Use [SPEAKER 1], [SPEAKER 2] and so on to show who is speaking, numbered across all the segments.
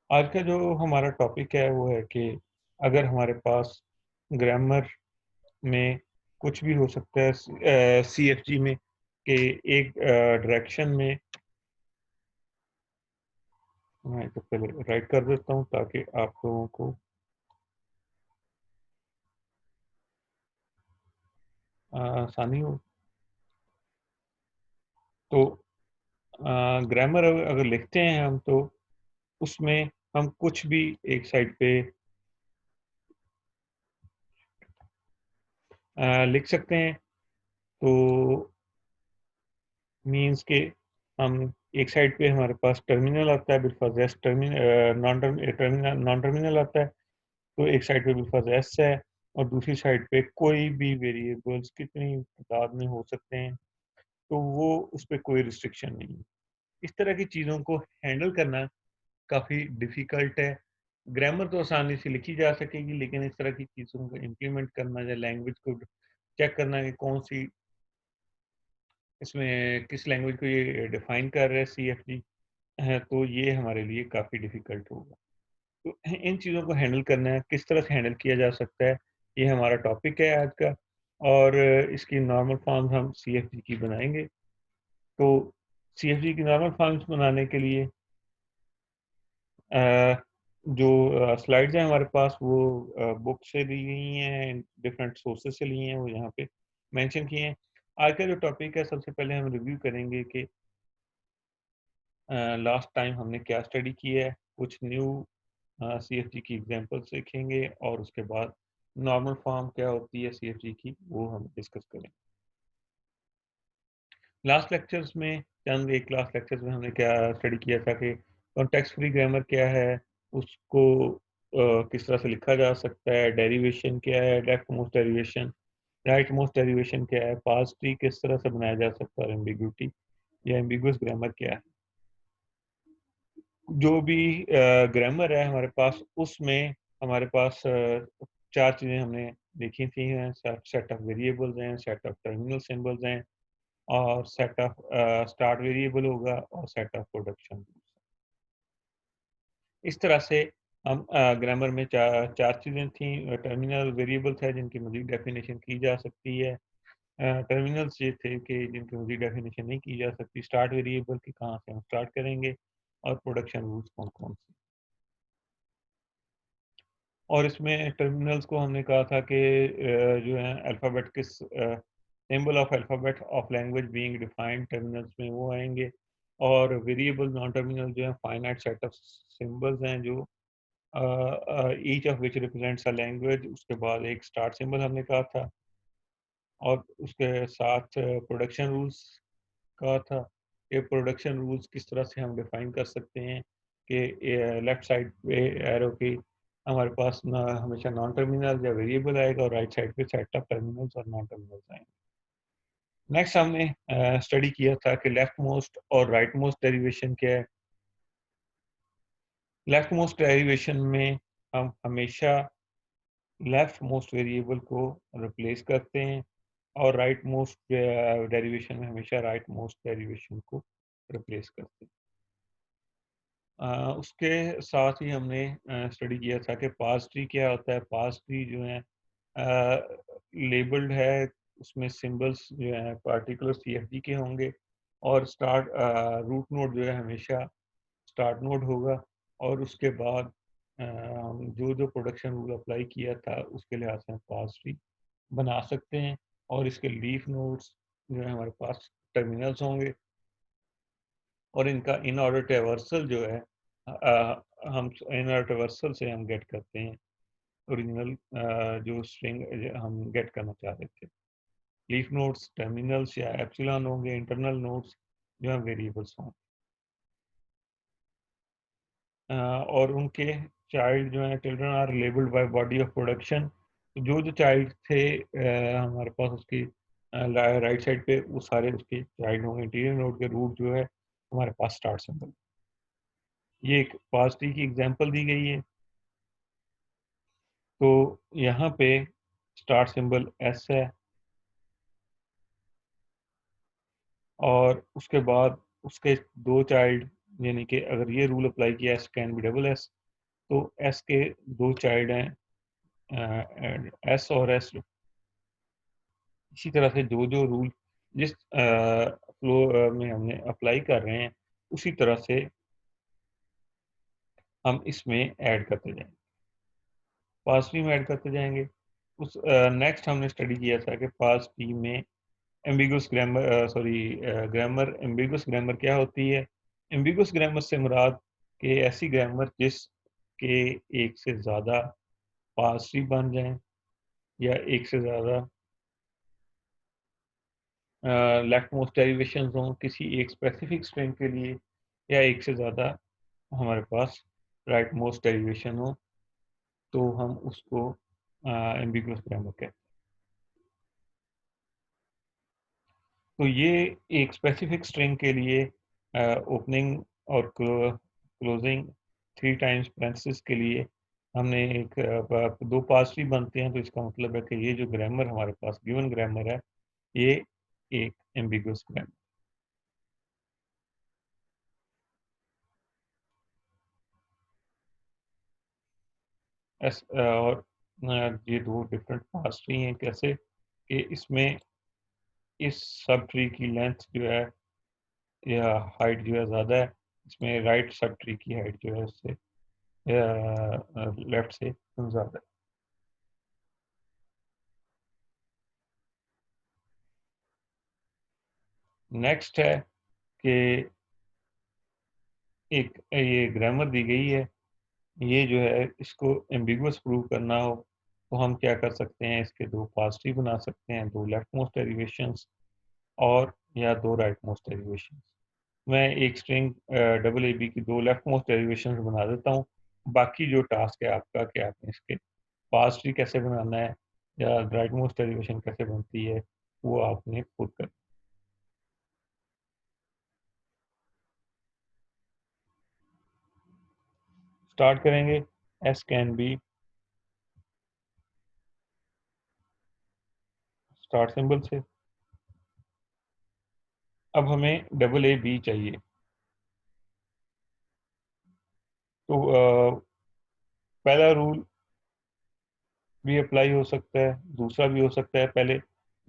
[SPEAKER 1] आज का जो हमारा टॉपिक है वो है कि अगर हमारे पास ग्रामर में कुछ भी हो सकता है सीएफजी में कि एक डायरेक्शन में। मैं तो पहले राइट कर देता हूँ ताकि आप लोगों को आसानी हो। तो ग्रामर अगर लिखते हैं हम तो उसमें हम कुछ भी एक साइड पे लिख सकते हैं। तो मीन्स के हम एक साइड पे हमारे पास टर्मिनल आता है, बिलफर्ज एस टर्मिनल नॉन टर्मिनल आता है। तो एक साइड पे बिलफर्ज एस है और दूसरी साइड पे कोई भी वेरिएबल्स कितनी तादाद में हो सकते हैं, तो वो उस पर कोई रिस्ट्रिक्शन नहीं है। इस तरह की चीज़ों को हैंडल करना काफ़ी डिफ़िकल्ट है। ग्रामर तो आसानी से लिखी जा सकेगी, लेकिन इस तरह की चीज़ों को इम्प्लीमेंट करना या लैंग्वेज को चेक करना कि कौन सी इसमें किस लैंग्वेज को ये डिफाइन कर रहा है सीएफजी है, तो ये हमारे लिए काफ़ी डिफ़िकल्ट होगा। तो इन चीज़ों को हैंडल करना है, किस तरह से हैंडल किया जा सकता है, ये हमारा टॉपिक है आज का। और इसकी नॉर्मल फॉर्म्स हम सीएफजी की बनाएँगे। तो सीएफजी की नॉर्मल फॉर्म्स बनाने के लिए अ, जो स्लाइड्स हैं हमारे पास वो बुक से ली गई हैं, डिफरेंट सोर्सेज से ली हैं, वो यहाँ पे मेंशन किए हैं। आज का जो टॉपिक है सबसे पहले हम रिव्यू करेंगे कि लास्ट टाइम हमने क्या स्टडी की है, कुछ न्यू सीएफजी की एग्जांपल्स सीखेंगे और उसके बाद नॉर्मल फॉर्म क्या होती है सीएफजी की वो हम डिस्कस करेंगे। लास्ट लेक्चर्स में चंद एक क्लास लेक्चर्स में हमने क्या स्टडी किया था कि कॉन्टेक्स्ट फ्री ग्रामर क्या है, उसको किस तरह से लिखा जा सकता है, डेरिवेशन क्या है, left most derivation, right most derivation क्या है, पास्ट ट्री किस तरह से बनाया जा सकता है, और एम्बिग्यूटी या एम्बिगुअस ग्रामर क्या है। जो भी ग्रामर है हमारे पास उसमें हमारे पास चार चीज़ें हमने देखी थी हैं। सेट ऑफ वेरिएबल्स हैं, सेट ऑफ टर्मिनल सिंबल्स हैं और सेट ऑफ स्टार्ट वेरिएबल होगा और सेट ऑफ प्रोडक्शन। इस तरह से हम ग्रामर में चार चीज़ें थी। टर्मिनल वेरिएबल्स है जिनकी मज़ीद डेफिनेशन की जा सकती है। टर्मिनल्स ये थे कि जिनकी मज़ीद डेफिनेशन नहीं की जा सकती। स्टार्ट वेरिएबल की कहाँ से हम स्टार्ट करेंगे और प्रोडक्शन रूल्स कौन कौन से। और इसमें टर्मिनल्स को हमने कहा था कि जो है अल्फ़ाबेट किस symbol of alphabet of language being defined terminals में वो आएंगे। और वेरिएबल नॉन टर्मिनल जो है फाइनाइट सेट ऑफ सिंबल्स हैं जो each of which represents a language. उसके बाद एक स्टार्ट सिंबल हमने कहा था और उसके साथ प्रोडक्शन रूल्स कहा था। ये प्रोडक्शन रूल्स किस तरह से हम डिफाइन कर सकते हैं कि लेफ्ट साइड पे एरो की हमारे पास ना हमेशा नॉन टर्मिनल या वेरिएबल आएगा और राइट साइड पे सेट ऑफ टर्मिनल्स और नॉन टर्मिनल्स आएंगे। नेक्स्ट हमने स्टडी किया था कि लेफ्ट मोस्ट और राइट मोस्ट डेरिवेशन क्या है। लेफ्ट मोस्ट डेरिवेशन में हम हमेशा लेफ्ट मोस्ट वेरिएबल को रिप्लेस करते हैं और राइट मोस्ट डेरिवेशन में हमेशा राइट मोस्ट डेरिवेशन को रिप्लेस करते हैं। उसके साथ ही हमने स्टडी किया था कि पास ट्री क्या होता है। पास ट्री जो है लेबल्ड है, उसमें सिंबल्स जो है पार्टिकुलर सीएफजी के होंगे और स्टार्ट रूट नोड जो है हमेशा स्टार्ट नोड होगा। और उसके बाद जो जो प्रोडक्शन रूल अप्लाई किया था उसके लिहाज से हम पास ट्री बना सकते हैं। और इसके लीफ नोड्स जो है हमारे पास टर्मिनल्स होंगे और इनका इन ऑर्डर ट्रेवर्सल जो है हम इन ऑर्डर ट्रेवर्सल से हम गेट करते हैं ओरिजिनल जो स्ट्रिंग हम गेट करना चाह रहे थे। लीफ नोड्स टर्मिनल्स या एप्सिलॉन होंगे, इंटरनल नोड्स जो है वेरिएबल्स होंगे। और उनके चाइल्ड जो है children are labelled by body of production. जो जो चाइल्ड थे हमारे पास उसकी राइट साइड पे वो सारे उसके चाइल्ड होंगे। इंटीरियर नोड के रूट जो है हमारे पास स्टार्ट सिंबल। ये एक पास ट्री की एग्जांपल दी गई है। तो यहाँ पे स्टार्ट सिंबल एस है और उसके बाद उसके दो चाइल्ड, यानी कि अगर ये रूल अप्लाई किया S can B double S तो एस के दो चाइल्ड हैं, एस और एस। इसी तरह से जो जो रूल जिस फ्लो में हमने अप्लाई कर रहे हैं, उसी तरह से हम इसमें ऐड करते जाएंगे, पास टी में ऐड करते जाएंगे। उस नेक्स्ट हमने स्टडी किया था कि पास टी में ambiguous grammar, grammar, ambiguous grammar क्या होती है। एम्बिगुअस ग्रामर से मुराद कि ऐसी ग्रामर जिस के एक से ज़्यादा पास टी बन जाएं, या एक से ज़्यादा लेफ्ट मोस्ट डेरिवेशन हों किसी एक स्पेसिफिक स्ट्रिंग के लिए, या एक से ज़्यादा हमारे पास राइट मोस्ट डेरिवेशन हो, तो हम उसको एम्बिगुअस ग्रामर कहते हैं। तो ये एक स्पेसिफिक स्ट्रिंग के लिए ओपनिंग और क्लोजिंग 3 टाइम्स पैरेंथेसिस के लिए हमने दो पास ट्री बनते हैं। तो इसका मतलब है कि ये जो ग्रामर हमारे पास गिवन ग्रामर है, ये एक एम्बिगुअस ग्रामर। और ये दो डिफरेंट पास ट्री हैं। कैसे कि इसमें इस सब ट्री की लेंथ जो है या हाइट जो है ज़्यादा है, इसमें राइट सब ट्री की हाइट जो है उससे लेफ्ट से ज़्यादा है। नेक्स्ट है कि एक ये ग्रामर दी गई है, ये जो है इसको एम्बिगुअस प्रूव करना हो तो हम क्या कर सकते हैं, इसके दो पॉजिटिव बना सकते हैं, दो लेफ्ट मोस्ट डेरिवेशंस और या दो राइट मोस्ट डेरिवेशंस। मैं एक स्ट्रिंग डबल ए बी की दो लेफ्ट मोस्ट डेरिवेशंस बना देता हूँ। बाकी जो टास्क है आपका कि आपने इसके पॉजिटिव कैसे बनाना है या राइट मोस्ट डेरिवेशन कैसे बनती है, वो आपने खुद कर स्टार्ट करेंगे। S can B start symbol से। अब हमें डबल ए बी चाहिए, तो पहला रूल भी अप्लाई हो सकता है, दूसरा भी हो सकता है। पहले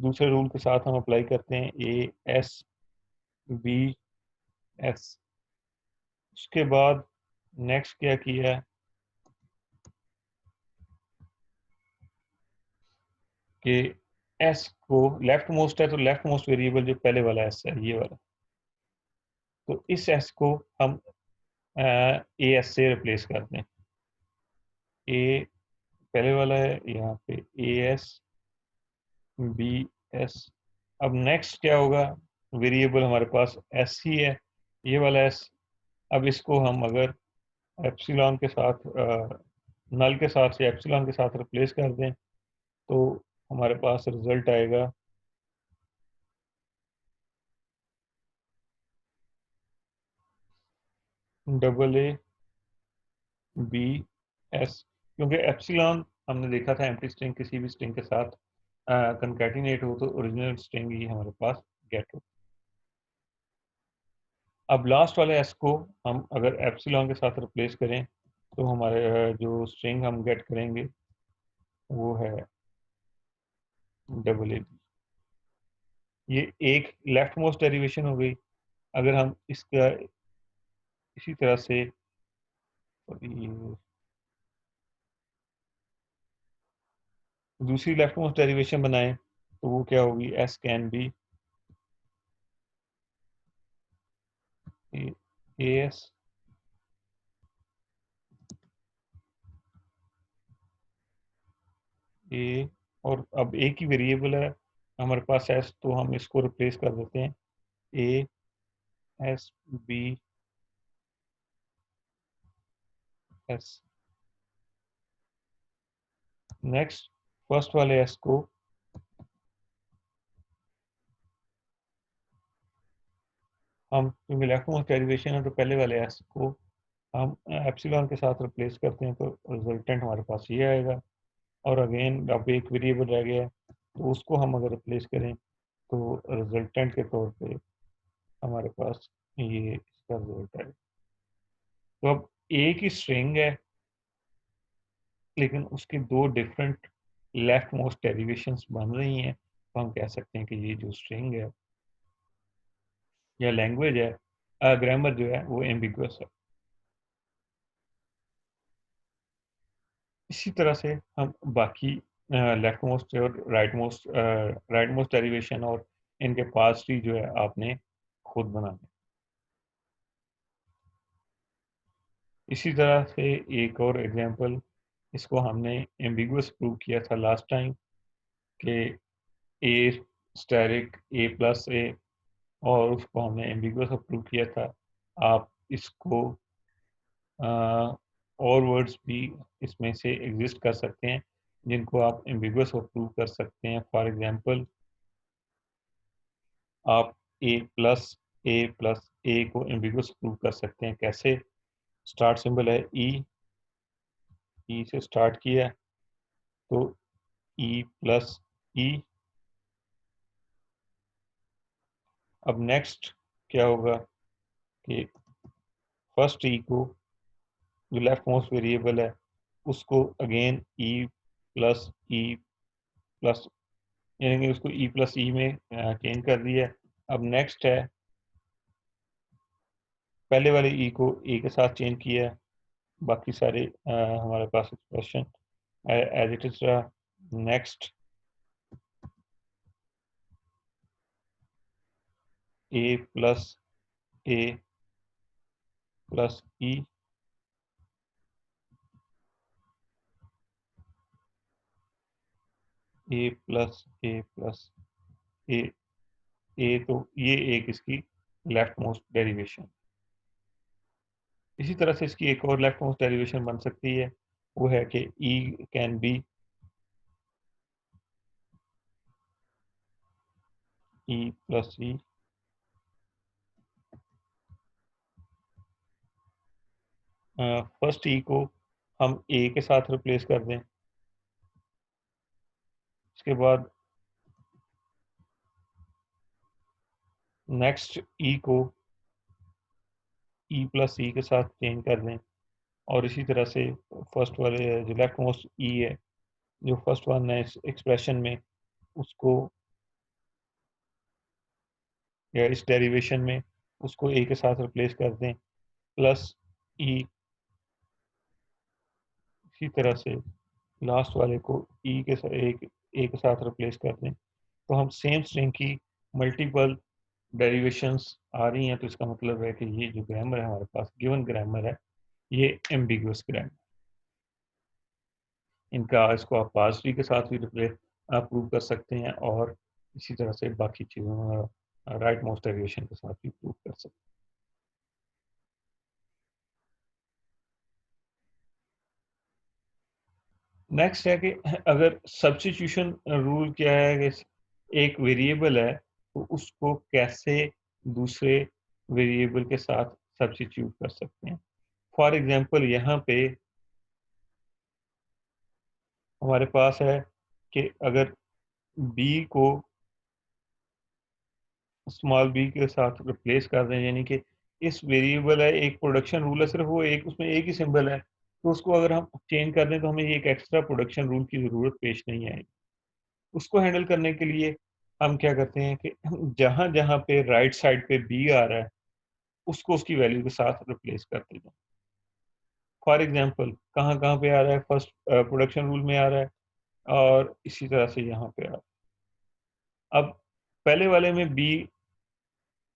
[SPEAKER 1] दूसरे रूल के साथ हम अप्लाई करते हैं ए एस बी एस। उसके बाद नेक्स्ट क्या किया है कि एस को लेफ्ट मोस्ट है, तो लेफ्ट मोस्ट वेरिएबल जो पहले वाला एस है ये वाला, तो इस एस को हम ए एस से रिप्लेस कर दें। ए पहले वाला है, यहाँ पे ए एस बी एस। अब नेक्स्ट क्या होगा, वेरिएबल हमारे पास एस ही है, ये वाला एस। अब इसको हम अगर एप्सिलॉन के साथ नल के साथ या एप्सिलॉन के साथ रिप्लेस कर दें, तो हमारे पास रिजल्ट आएगा डबल ए बी एस। क्योंकि एप्सिलॉन हमने देखा था एम्प्टी स्ट्रिंग किसी भी स्ट्रिंग के साथ कंकैटिनेट हो तो ओरिजिनल स्ट्रिंग ही हमारे पास गेट हो। अब लास्ट वाले एस को हम अगर एप्सिलॉन के साथ रिप्लेस करें, तो हमारे जो स्ट्रिंग हम गेट करेंगे वो है डबल ए। ये एक लेफ्ट मोस्ट डेरिवेशन हो गई। अगर हम इसका इसी तरह से दूसरी लेफ्ट मोस्ट डेरिवेशन बनाएं, तो वो क्या होगी, S can be A S A. और अब ए की वेरिएबल है हमारे पास एस, तो हम इसको रिप्लेस कर देते हैं A S B S. Next first वाले एस को हम, क्योंकि लेफ्ट मोस्ट डेरिवेशन है, तो पहले वाले एस को हम एप्सिलॉन के साथ रिप्लेस करते हैं, तो रिजल्टेंट हमारे पास ये आएगा। और अगेन अब एक वेरिएबल रह गया है, तो उसको हम अगर रिप्लेस करें, तो रिजल्टेंट के तौर पे हमारे पास ये इसका रिजल्ट है। तो अब ए की स्ट्रिंग है, लेकिन उसके दो डिफरेंट लेफ्ट मोस्ट डेरिवेशंस बन रही हैं, तो हम कह सकते हैं कि ये जो स्ट्रिंग है या लैंग्वेज है, ग्रामर जो है वो एम्बिगुअस है। इसी तरह से हम बाकी लेफ्ट मोस्ट और राइट मोस्ट डेरिवेशन और इनके पास ट्री जो है आपने खुद बनाना है। इसी तरह से एक और एग्जांपल, इसको हमने एम्बिगुअस प्रूव किया था लास्ट टाइम कि ए स्टैरिक ए प्लस ए, और उसको हमने एम्बिगुअस प्रूव किया था। आप इसको और वर्ड्स भी इसमें से एग्जिस्ट कर सकते हैं जिनको आप एम्बिगुअस प्रूव कर सकते हैं। फॉर एग्जांपल, आप ए को एम्बिगुअस प्रूव कर सकते हैं। कैसे? स्टार्ट सिंबल है ई से स्टार्ट किया, तो ई प्लस ई। अब नेक्स्ट क्या होगा कि फर्स्ट ई को, जो लेफ्ट मोस्ट वेरिएबल है, उसको अगेन ई प्लस, यानी कि उसको ई प्लस ई में चेंज कर दिया। अब नेक्स्ट है, पहले वाले ई को ए के साथ चेंज किया है। बाकी सारे हमारे पास एक्सप्रेशन एज इट इज रहा। नेक्स्ट ए प्लस ए प्लस ई, ए प्लस ए प्लस ए ए, तो ये एक इसकी लेफ्ट मोस्ट डेरिवेशन। इसी तरह से इसकी एक और लेफ्ट मोस्ट डेरिवेशन बन सकती है, वो है कि E can be E plus E. First E को हम ए के साथ रिप्लेस कर दें, इसके बाद नेक्स्ट ई को ई प्लस ई के साथ चेंज कर दें, और इसी तरह से फर्स्ट वाले जो लेफ्ट मोस्ट ई है, जो फर्स्ट वन है इस एक्सप्रेशन में, उसको या इस डेरिवेशन में उसको ए के साथ रिप्लेस कर दें प्लस ई। इसी तरह से लास्ट वाले को ई के साथ ए के साथ रिप्लेस कर दें, तो हम सेम स्ट्रिंग की मल्टीपल डेरिवेशंस आ रही हैं। तो इसका मतलब है कि ये जो ग्रामर है हमारे पास, गिवन ग्रामर है, ये एम्बिगुअस ग्रामर। इनका इसको आप पास ट्री के साथ भी रिप्लेस प्रूव कर सकते हैं, और इसी तरह से बाकी चीज़ों राइट मोस्ट डेरिवेशन के साथ भी प्रूव कर सकते हैं। नेक्स्ट है कि अगर सब्स्टिट्यूशन रूल क्या है कि एक वेरिएबल है तो उसको कैसे दूसरे वेरिएबल के साथ सब्स्टिट्यूट कर सकते हैं। फॉर एग्जांपल, यहाँ पे हमारे पास है कि अगर बी को स्मॉल बी के साथ रिप्लेस कर दें, यानी कि इस वेरिएबल है, एक प्रोडक्शन रूल है, सिर्फ वो एक, उसमें एक ही सिंबल है, तो उसको अगर हम चेंज कर दें तो हमें एक एक्स्ट्रा प्रोडक्शन रूल की ज़रूरत पेश नहीं आएगी। उसको हैंडल करने के लिए हम क्या करते हैं कि जहां जहां पे राइट साइड पे बी आ रहा है उसको उसकी वैल्यू के साथ रिप्लेस कर देते हैं। फॉर एग्जांपल, कहाँ कहाँ पे आ रहा है? फर्स्ट प्रोडक्शन रूल में आ रहा है, और इसी तरह से यहाँ पे आ रहा है। अब पहले वाले में बी,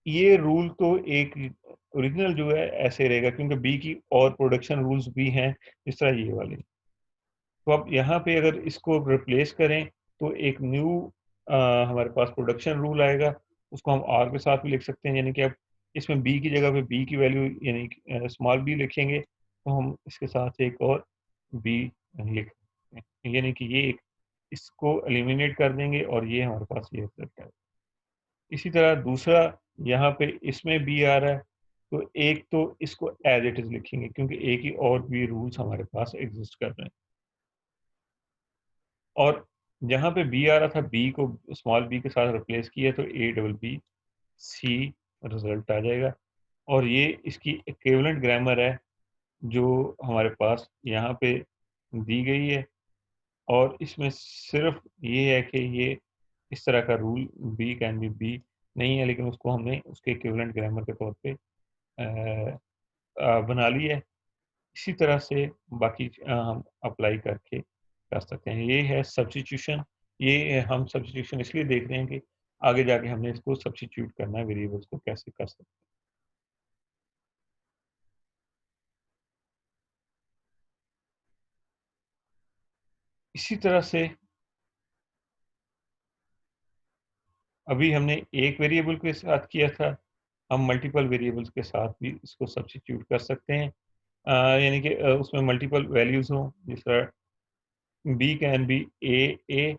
[SPEAKER 1] ये रूल तो एक ओरिजिनल जो है ऐसे रहेगा, क्योंकि बी की और प्रोडक्शन रूल्स भी हैं जिस तरह ये वाले। तो अब यहाँ पे अगर इसको रिप्लेस करें तो एक न्यू हमारे पास प्रोडक्शन रूल आएगा, उसको हम आर के साथ भी लिख सकते हैं, यानी कि अब इसमें बी की जगह पे बी की वैल्यू यानी स्मॉल बी लिखेंगे, तो हम इसके साथ एक और बी लिख सकते हैं, यानी कि ये एक, इसको एलिमिनेट कर देंगे और ये हमारे पास ये रिजल्ट है। इसी तरह दूसरा, यहाँ पे इसमें बी आ रहा है, तो एक तो इसको एज इट इज लिखेंगे क्योंकि एक ही और भी रूल्स हमारे पास एग्जिस्ट कर रहे हैं, और जहाँ पे बी आ रहा था बी को स्मॉल बी के साथ रिप्लेस किया तो A double B C result आ जाएगा। और ये इसकी इक्विवेलेंट ग्रामर है जो हमारे पास यहाँ पे दी गई है और इसमें सिर्फ ये है कि ये इस तरह का rule B can be B नहीं है, लेकिन उसको हमने उसके इक्विवेलेंट ग्रामर के तौर पे बना लिया है। इसी तरह से बाकी हम अप्लाई करके कर सकते हैं। ये है सब्स्टिट्यूशन। ये हम सब्स्टिट्यूशन इसलिए देख रहे हैं कि आगे जाके हमने इसको सब्स्टिट्यूट करना है, वेरिएबल्स को कैसे कर सकते हैं। इसी तरह से अभी हमने एक वेरिएबल के साथ किया था, हम मल्टीपल वेरिएबल्स के साथ भी इसको सब्स्टिट्यूट कर सकते हैं। यानी कि उसमें मल्टीपल वैल्यूज हों, जिस तरह बी कैन बी ए,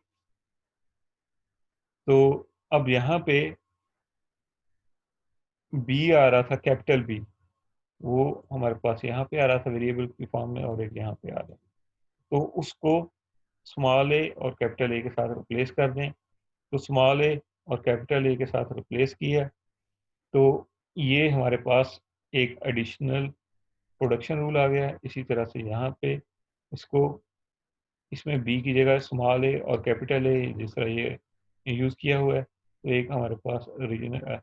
[SPEAKER 1] तो अब यहाँ पे बी आ रहा था कैपिटल बी, वो हमारे पास यहाँ पे आ रहा था वेरिएबल की फॉर्म में, और एक यहाँ पे आ रहा है, तो उसको स्मॉल ए और कैपिटल ए के साथ रिप्लेस कर दें। तो स्मॉल ए और कैपिटल ए के साथ रिप्लेस किया, तो ये हमारे पास एक एडिशनल प्रोडक्शन रूल आ गया है। इसी तरह से यहाँ पे इसको इसमें बी की जगह स्मॉल ए और कैपिटल ए जिस तरह ये यूज़ किया हुआ है, तो एक हमारे पास ओरिजिनल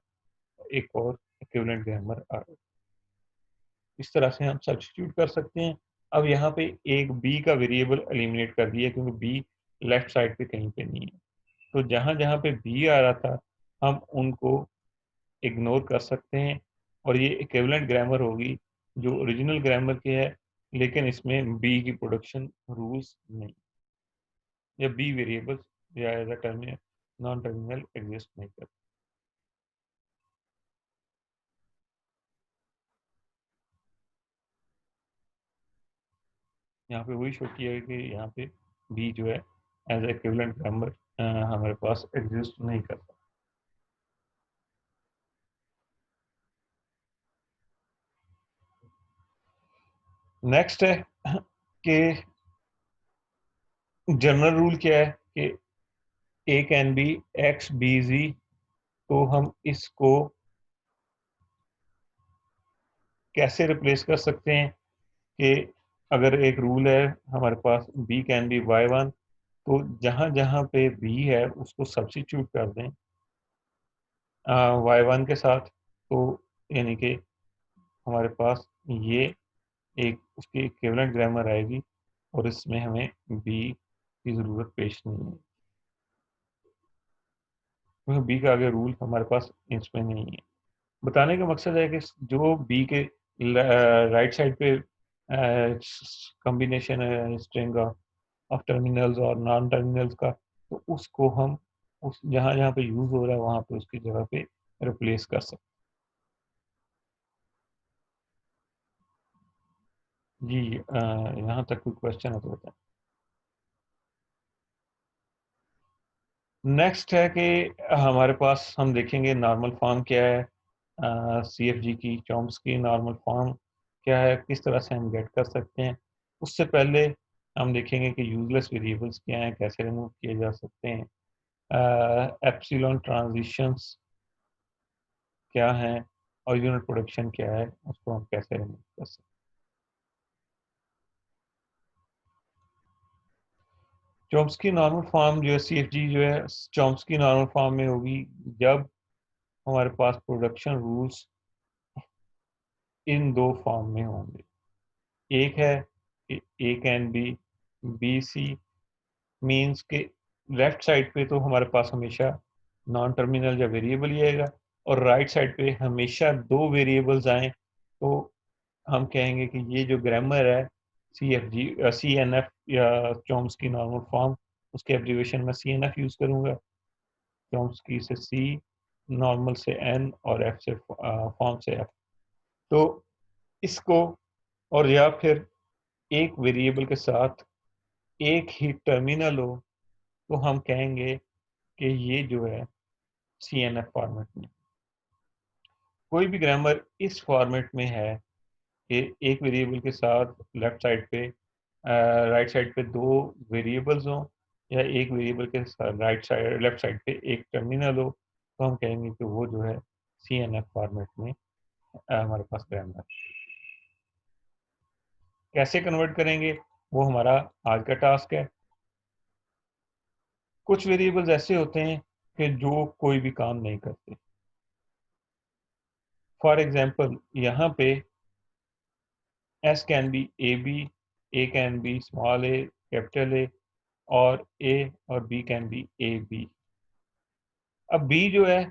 [SPEAKER 1] एक और इक्विवेलेंट ग्रामर आ गया। इस तरह से हम सब्स्टिट्यूट कर सकते हैं। अब यहाँ पे एक बी का वेरिएबल एलिमिनेट कर दिया, क्योंकि बी लेफ्ट साइड पे कहीं पे नहीं है। तो जहाँ जहाँ पे बी आ रहा था, हम उनको इग्नोर कर सकते हैं, और ये इक्विवेलेंट ग्रामर होगी जो ओरिजिनल ग्रामर की है, लेकिन इसमें बी की प्रोडक्शन रूल्स नहीं, या बी वेरिएबल्स या as a terminal non terminal exist नहीं करते। यहाँ पे वही शो किया है कि यहाँ पे बी जो है एज इक्विवेलेंट ग्रामर हमारे पास एग्जिस्ट नहीं करता। नेक्स्ट है कि जनरल रूल क्या है कि A can B x B जी, तो हम इसको कैसे रिप्लेस कर सकते हैं कि अगर एक रूल है हमारे पास B can be Y one, तो जहाँ जहाँ पे बी है उसको सब्स्टिट्यूट कर दें वाई वन के साथ, तो यानी कि हमारे पास ये एक उसकी इक्विवेलेंट ग्रामर आएगी, और इसमें हमें बी की ज़रूरत पेश नहीं है, क्योंकि बी का आगे रूल हमारे पास इसमें नहीं है। बताने का मकसद है कि जो बी के राइट साइड पे कॉम्बिनेशन है स्ट्रिंग ऑफ टर्मिनल्स और नॉन टर्मिनल्स का, तो उसको हम उस जहाँ जहाँ पे यूज़ हो रहा है वहाँ पे उसकी जगह पे रिप्लेस कर सकते हैं। जी यहाँ तक कोई क्वेश्चन है तो बताएं। नेक्स्ट है कि हमारे पास हम देखेंगे नॉर्मल फॉर्म क्या है, सी एफ जी की चॉम्स्की नॉर्मल फॉर्म क्या है, किस तरह से हम गेट कर सकते हैं। उससे पहले हम देखेंगे कि यूजलेस वेरिएबल्स क्या हैं, कैसे रिमूव किए जा सकते हैं, एप्सिलॉन ट्रांजिशंस क्या हैं, और यूनिट प्रोडक्शन क्या है, उसको हम कैसे रिमूव कर सकते हैं। चॉम्स्की नॉर्मल फॉर्म जो है सी एफ जी जो है चॉम्स्की नॉर्मल फॉर्म में होगी जब हमारे पास प्रोडक्शन रूल्स इन दो फॉर्म में होंगे। एक है कि A can be B C, means के लेफ्ट साइड पे तो हमारे पास हमेशा नॉन टर्मिनल या वेरिएबल ही आएगा, और राइट साइड पे हमेशा दो वेरिएबल्स आए, तो हम कहेंगे कि ये जो ग्रामर है C F G C N F या चॉम्स्की नॉर्मल फॉर्म, उसके एब्रीवेशन में सी एन एफ यूज़ करूँगा। चॉम्स्की से सी, नॉर्मल से एन, और एफ से फॉर्म से एफ। तो इसको, और या फिर एक वेरिएबल के साथ एक ही टर्मिनल हो, तो हम कहेंगे कि ये जो है सी एन एफ फॉर्मेट में। कोई भी ग्रामर इस फॉर्मेट में है कि एक वेरिएबल के साथ लेफ्ट साइड पे राइट साइड पे दो वेरिएबल्स हों, या एक वेरिएबल के साथ राइट साइड लेफ्ट साइड पे एक टर्मिनल हो, तो हम कहेंगे कि वो जो है सी एन एफ फॉर्मेट में हमारे पास ग्रामर। कैसे कन्वर्ट करेंगे? वो हमारा आज का टास्क है। कुछ वेरिएबल्स ऐसे होते हैं कि जो कोई भी काम नहीं करते। फॉर एग्जाम्पल यहाँ पे S can be A B, A can be small A, capital A, और ए और B can be A B. अब बी जो है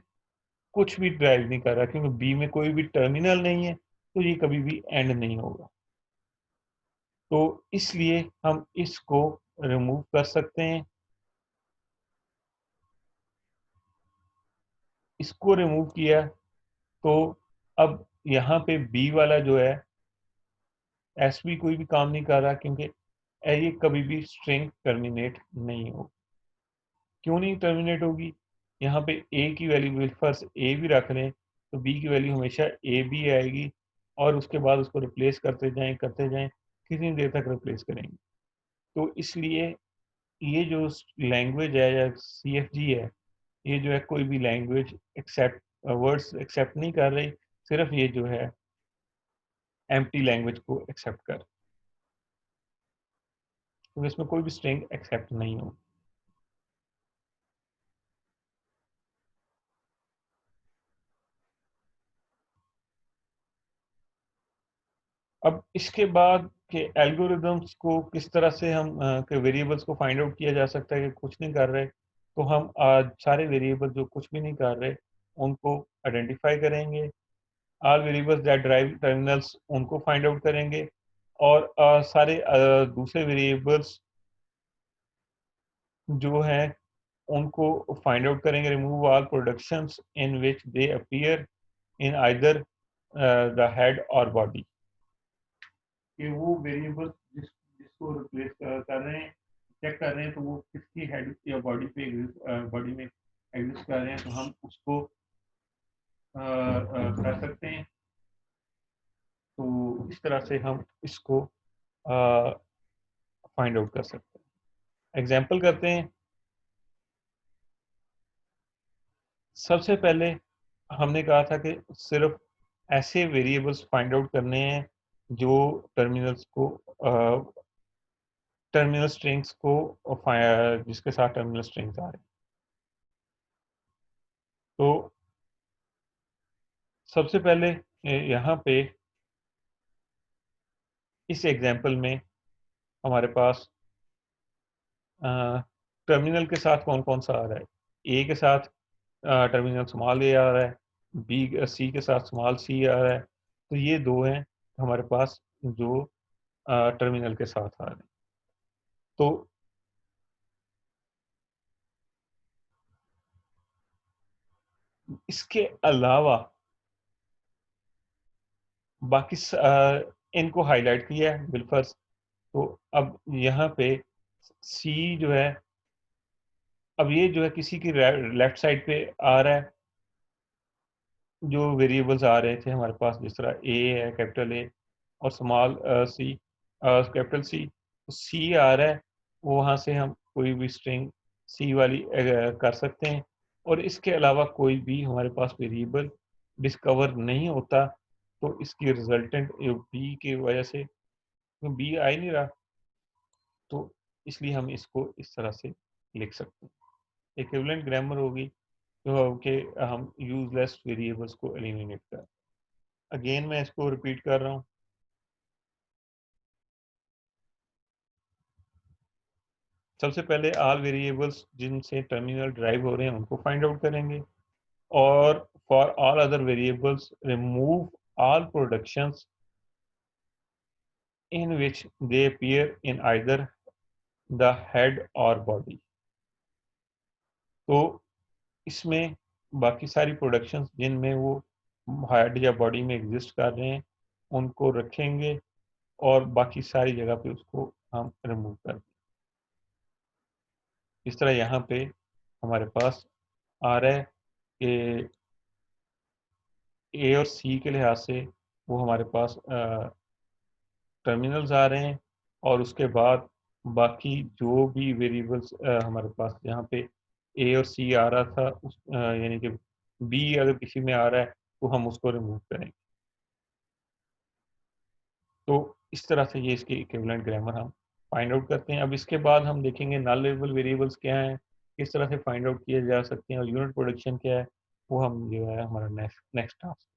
[SPEAKER 1] कुछ भी ड्राइव नहीं कर रहा, क्योंकि बी में कोई भी टर्मिनल नहीं है, तो ये कभी भी एंड नहीं होगा। तो इसलिए हम इसको रिमूव कर सकते हैं। इसको रिमूव किया तो अब यहाँ पे बी वाला जो है एस बी कोई भी काम नहीं कर रहा, क्योंकि ये कभी भी स्ट्रिंग टर्मिनेट नहीं होगी। क्यों नहीं टर्मिनेट होगी? यहाँ पे ए की वैल्यू फर्स्ट ए भी रख लें तो बी की वैल्यू हमेशा ए बी आएगी, और उसके बाद उसको रिप्लेस करते जाएं, कितनी देर तक रिप्लेस करेंगे। तो इसलिए ये जो लैंग्वेज है या सी एफ जी है, ये जो है कोई भी लैंग्वेज एक्सेप्ट वर्ड्स एक्सेप्ट नहीं कर रही, सिर्फ ये जो है एम्प्टी लैंग्वेज को एक्सेप्ट कर, तो इसमें कोई भी स्ट्रिंग एक्सेप्ट नहीं हो। अब इसके बाद के एल्गोरिदम्स को किस तरह से हम के वेरिएबल्स को फाइंड आउट किया जा सकता है कि कुछ नहीं कर रहे, तो हम आज सारे वेरिएबल जो कुछ भी नहीं कर रहे उनको आइडेंटिफाई करेंगे। All variables that drive terminals उनको फाइंड आउट करेंगे, और सारे दूसरे वेरिएबल्स जो हैं उनको फाइंड आउट करेंगे। Remove all productions in which they appear in either the head और बॉडी, कि वो वेरिएबल जिसको रिप्लेस कर रहे हैं, चेक कर रहे हैं, तो वो किसकी हेड या बॉडी में एग्जिस्ट कर रहे हैं, तो हम उसको कर सकते हैं। तो इस तरह से हम इसको फाइंड आउट कर सकते हैं। एग्जाम्पल करते हैं। सबसे पहले हमने कहा था कि सिर्फ ऐसे वेरिएबल्स फाइंड आउट करने हैं जो टर्मिनल्स को टर्मिनल स्ट्रिंग्स को जिसके साथ टर्मिनल स्ट्रिंग्स आ रहे हैं। तो सबसे पहले यहाँ पे इस एग्जाम्पल में हमारे पास टर्मिनल के साथ कौन कौन सा आ रहा है। ए के साथ टर्मिनल स्मॉल ए आ रहा है, बी सी के साथ स्मॉल सी आ रहा है। तो ये दो हैं हमारे पास जो टर्मिनल के साथ आ रहे हैं। तो इसके अलावा बाकी इनको हाईलाइट किया है बिलफर्स। तो अब यहाँ पे सी जो है, अब ये जो है किसी की लेफ्ट साइड पे आ रहा है। जो वेरिएबल्स आ रहे थे हमारे पास, जिस तरह ए है कैपिटल ए, और स्मॉल सी कैपिटल सी, तो सी आ रहा है, वो वहाँ से हम कोई भी स्ट्रिंग सी वाली कर सकते हैं। और इसके अलावा कोई भी हमारे पास वेरिएबल डिस्कवर नहीं होता, तो इसकी रिजल्टेंट बी की वजह से बी आ ही नहीं रहा, तो इसलिए हम इसको इस तरह से लिख सकते हैं। इक्विवेलेंट ग्रामर होगी तो कि हम यूजलेस वेरिएबल्स को एलिमिनेट करें। अगेन मैं इसको रिपीट कर रहा हूँ। सबसे पहले ऑल वेरिएबल्स जिनसे टर्मिनल ड्राइव हो रहे हैं उनको फाइंड आउट करेंगे, और for all other variables remove all productions in which they appear in either the head और बॉडी। तो इसमें बाकी सारी प्रोडक्शंस जिनमें वो हेड या बॉडी में एग्जिस्ट कर रहे हैं उनको रखेंगे, और बाकी सारी जगह पे उसको हम रिमूव कर दें। इस तरह यहाँ पे हमारे पास आ रहा है कि ए और सी के लिहाज से वो हमारे पास टर्मिनल्स आ रहे हैं, और उसके बाद बाकी जो भी वेरिएबल्स हमारे पास यहाँ पे ए और सी आ रहा था यानी कि बी अगर किसी में आ रहा है तो हम उसको रिमूव करेंगे। तो इस तरह से ये इसके इक्विवेलेंट ग्रामर हम फाइंड आउट करते हैं। अब इसके बाद हम देखेंगे नल लेवल वेरिएबल्स क्या हैं, किस तरह से फाइंड आउट किए जा सकते हैं, और यूनिट प्रोडक्शन क्या है, वो हम जो है हमारा नेक्स्ट नेक्स्ट टास्क।